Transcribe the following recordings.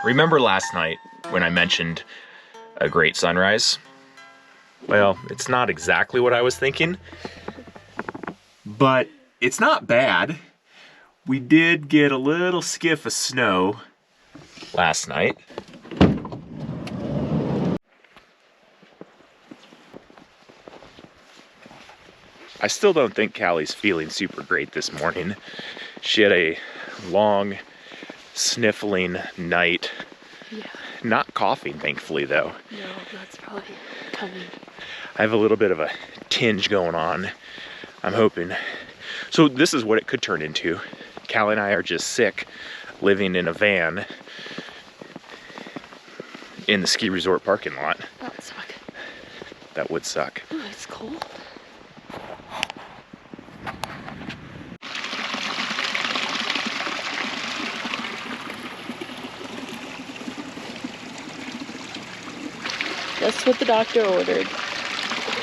Remember last night when I mentioned a great sunrise? Well, it's not exactly what I was thinking, but it's not bad. We did get a little skiff of snow last night. I still don't think Callie's feeling super great this morning. She had a long, sniffling night. Yeah. Not coughing, thankfully, though. No, that's probably coming. I have a little bit of a tinge going on, I'm hoping. So this is what it could turn into. Callie and I are just sick, living in a van in the ski resort parking lot. That would suck. That would suck. Oh, it's cold. That's what the doctor ordered.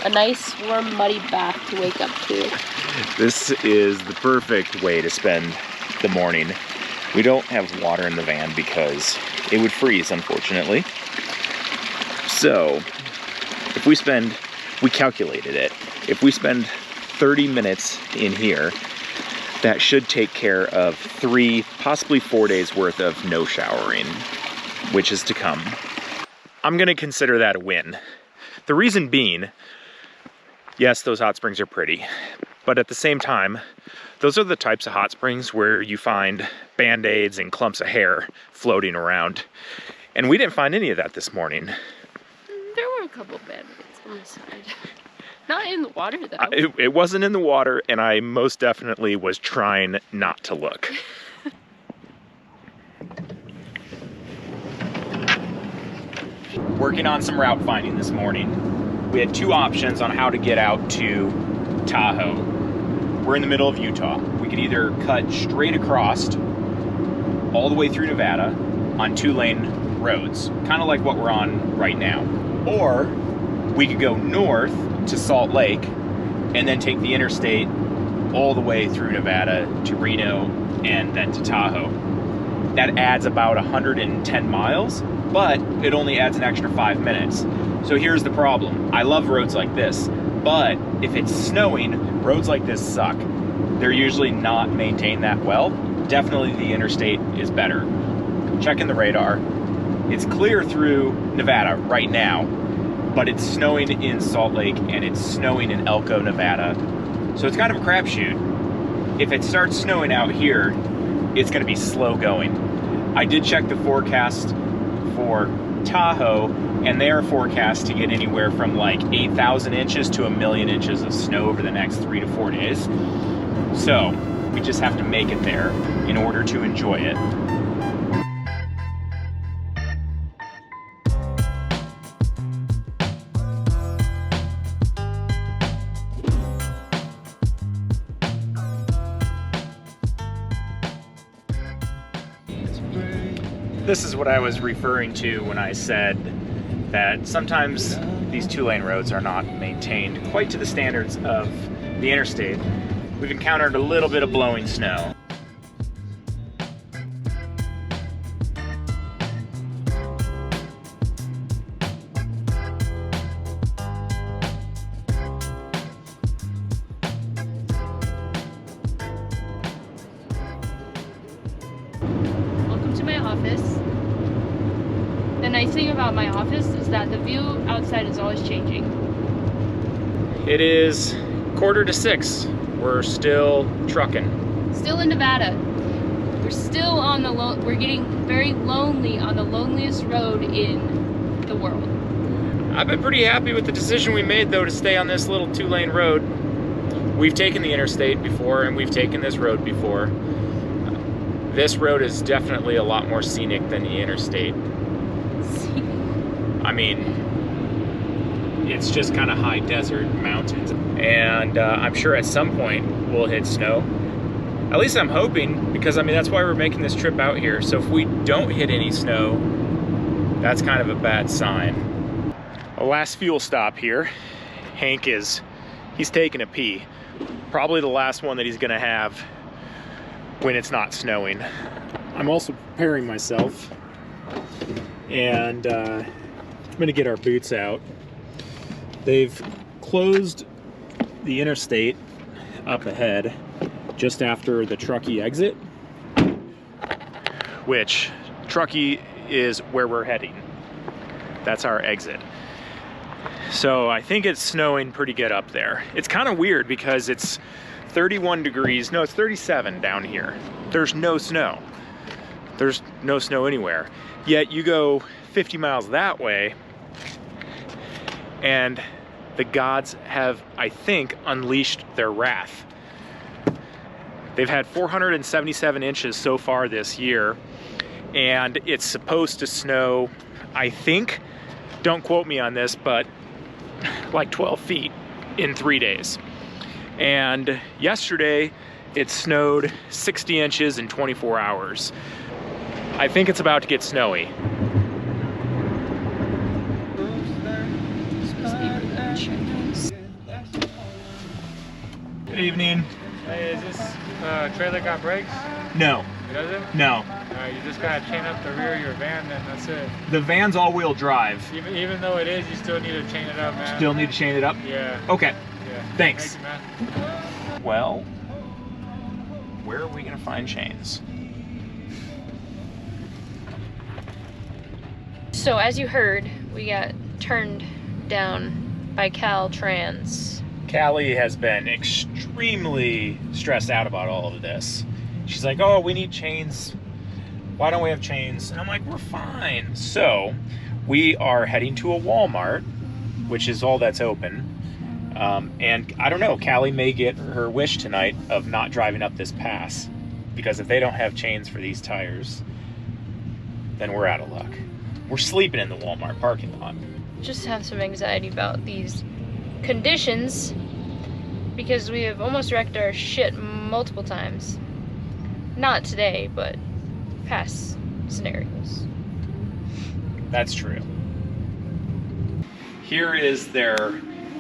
A nice, warm, muddy bath to wake up to. This is the perfect way to spend the morning. We don't have water in the van because it would freeze, unfortunately. So, if we calculated it, if we spend 30 minutes in here, that should take care of 3, possibly 4 days worth of no showering, which is to come. I'm gonna consider that a win. The reason being, yes, those hot springs are pretty, but at the same time, those are the types of hot springs where you find Band-Aids and clumps of hair floating around. And we didn't find any of that this morning. There were a couple Band-Aids on the side. Not in the water, though. It wasn't in the water, and I most definitely was trying not to look. Working on some route finding this morning. We had 2 options on how to get out to Tahoe. We're in the middle of Utah. We could either cut straight across all the way through Nevada on 2-lane roads, kind of like what we're on right now. Or we could go north to Salt Lake and then take the interstate all the way through Nevada to Reno and then to Tahoe. That adds about 110 miles, but it only adds an extra 5 minutes. So here's the problem. I love roads like this, but if it's snowing, roads like this suck. They're usually not maintained that well. Definitely the interstate is better. Checking the radar. It's clear through Nevada right now, but it's snowing in Salt Lake and it's snowing in Elko, Nevada. So it's kind of a crapshoot. If it starts snowing out here, it's gonna be slow going. I did check the forecast for Tahoe, and they are forecast to get anywhere from like 8,000 inches to 1,000,000 inches of snow over the next 3 to 4 days. So we just have to make it there in order to enjoy it. This is what I was referring to when I said that sometimes these 2-lane roads are not maintained quite to the standards of the interstate. We've encountered a little bit of blowing snow. Welcome to my office. The nice thing about my office is that the view outside is always changing. It is 5:45. We're still trucking. Still in Nevada. We're still on the we're getting very lonely on the loneliest road in the world. I've been pretty happy with the decision we made, though, to stay on this little 2-lane road. We've taken the interstate before, and we've taken this road before. This road is definitely a lot more scenic than the interstate. I mean, it's just kind of high desert mountains. And I'm sure at some point we'll hit snow. At least I'm hoping, because I mean, that's why we're making this trip out here. So if we don't hit any snow, that's kind of a bad sign. A last fuel stop here. Hank he's taking a pee. Probably the last one that he's gonna have when it's not snowing. I'm also preparing myself and I'm gonna get our boots out. They've closed the interstate up ahead just after the Truckee exit, which Truckee is where we're heading. That's our exit. So I think it's snowing pretty good up there. It's kind of weird because it's 31 degrees. No, it's 37 down here. There's no snow. There's no snow anywhere. Yet you go 50 miles that way and the gods have, I think, unleashed their wrath. They've had 477 inches so far this year, and it's supposed to snow, I think, don't quote me on this, but like 12 feet in 3 days. And yesterday it snowed 60 inches in 24 hours. I think it's about to get snowy. Good evening. Hey, is this trailer got brakes? No. It doesn't? No. You just gotta chain up the rear of your van, then that's it. The van's all-wheel drive. Even though it is, you still need to chain it up, man. Still need to chain it up? Yeah. Okay. Yeah. Thanks. Thank you, man. Well, where are we gonna find chains? So as you heard, we got turned down by Caltrans. Callie has been extremely stressed out about all of this. She's like, oh, we need chains. Why don't we have chains? And I'm like, we're fine. So we are heading to a Walmart, which is all that's open. And I don't know, Callie may get her wish tonight of not driving up this pass, because if they don't have chains for these tires, then we're out of luck. We're sleeping in the Walmart parking lot. Just have some anxiety about these conditions because we have almost wrecked our shit multiple times. Not today, but past scenarios. That's true. Here is their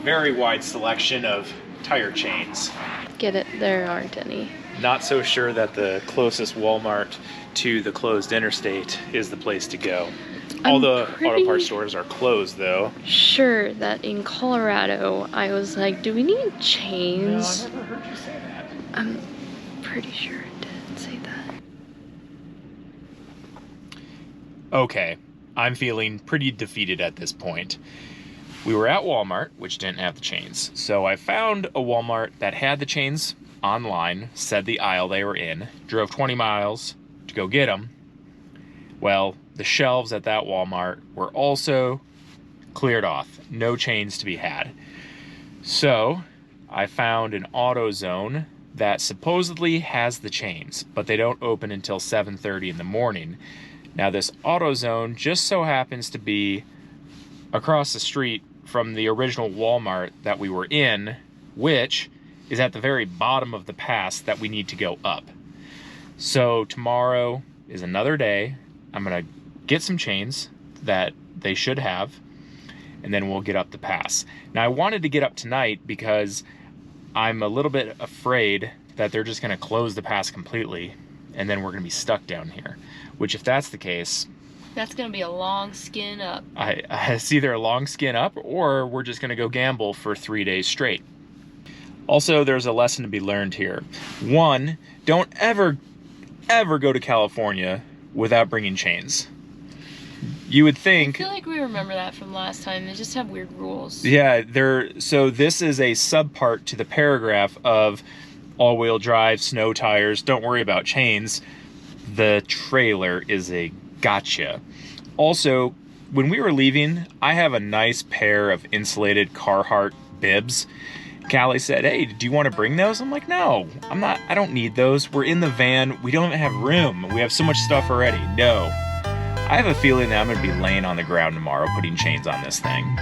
very wide selection of tire chains. Get it? There aren't any. Not so sure that the closest Walmart to the closed interstate is the place to go. All the auto parts stores are closed, though. Sure that in Colorado, I was like, do we need chains? No, I never heard you say that. I'm pretty sure it did say that. Okay, I'm feeling pretty defeated at this point. We were at Walmart, which didn't have the chains. So I found a Walmart that had the chains online, said the aisle they were in, drove 20 miles to go get them. Well, the shelves at that Walmart were also cleared off. No chains to be had. So I found an AutoZone that supposedly has the chains, but they don't open until 7:30 in the morning. Now this AutoZone just so happens to be across the street from the original Walmart that we were in, which is at the very bottom of the pass that we need to go up. So tomorrow is another day. I'm gonna get some chains that they should have, and then we'll get up the pass. Now I wanted to get up tonight because I'm a little bit afraid that they're just gonna close the pass completely and then we're gonna be stuck down here, which if that's the case, That's gonna be a long skin up. it's either a long skin up or we're just gonna go gamble for 3 days straight. Also, there's a lesson to be learned here. One, don't ever go to California without bringing chains. You would think... I feel like we remember that from last time. They just have weird rules. Yeah, so this is a subpart to the paragraph of all-wheel drive, snow tires, don't worry about chains. The trailer is a gotcha. Also, when we were leaving, I have a nice pair of insulated Carhartt bibs. Callie said, hey, do you want to bring those? I'm like, no, I don't need those. We're in the van. We don't even have room. We have so much stuff already. No. I have a feeling that I'm going to be laying on the ground tomorrow putting chains on this thing.